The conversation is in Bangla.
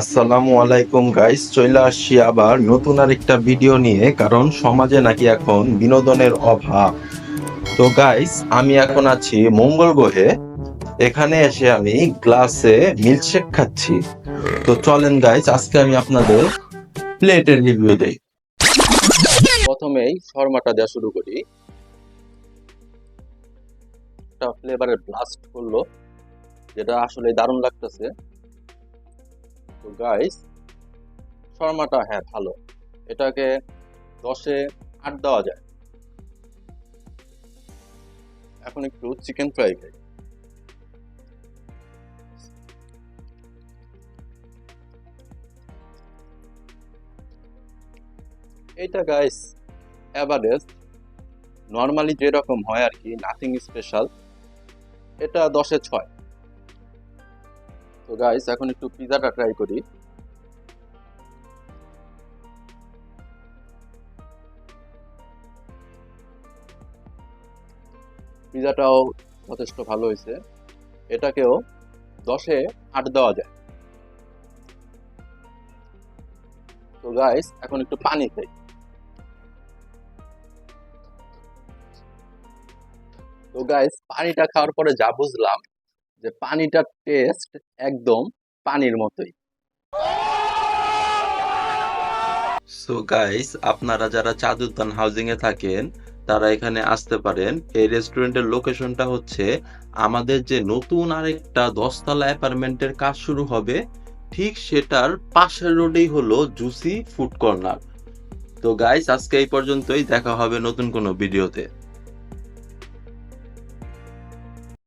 আসসালামু আলাইকুম গাইস, চলে আসছি আবার নতুন আরেকটা ভিডিও নিয়ে। কারণ সমাজে নাকি এখন বিনোদনের অভাব। তো গাইস, আমি এখন আছি মঙ্গল গ্রহে। এখানে এসে আমি গ্লাসে মিল্কশেক খাচ্ছি। তো চলেন গাইস, আজকে আমি আপনাদের প্লেটের রিভিউ দেই। প্রথমেই শর্মাটা দেওয়া শুরু করি। একটা ফ্লেভারের ব্লাস্ট করলো, যেটা আসলে দারুণ লাগতেছে। তো গাইস, শর্মাটা হ্যাঁ ভালো। এটাকে 10-এ 8 দেওয়া যায়। এখন একটু চিকেন ফ্রাই খাই। এইটা গাইস এভারেজ, নর্মালি যেরকম হয় আর কি, নাথিং স্পেশাল। এটা 10-এ 6। তো গাইস, এখন একটু পিজাটা ট্রাই করি। পিজাটাও যথেষ্ট ভালো হয়েছে। এটাকেও 10-এ 8 দেওয়া যায়। তো গাইস, এখন একটু পানি খাই। তো গাইস, পানিটা খাওয়ার পরে যা বুঝলাম যে পানিটার টেস্ট একদম পানির মতোই। সো গাইস, আপনারা যারা চাঁদ উদ্যান হাউজিং এ থাকেন তারা এখানে আসতে পারেন। এই রেস্টুরেন্টের লোকেশনটা হচ্ছে আমাদের যে নতুন আরেকটা 10 তলা অ্যাপার্টমেন্টের কাজ শুরু হবে, ঠিক সেটার পাশের রোডেই হলো জুসি ফুড কর্নার। তো গাইস, আজকে এই পর্যন্তই। দেখা হবে নতুন কোনো ভিডিওতে।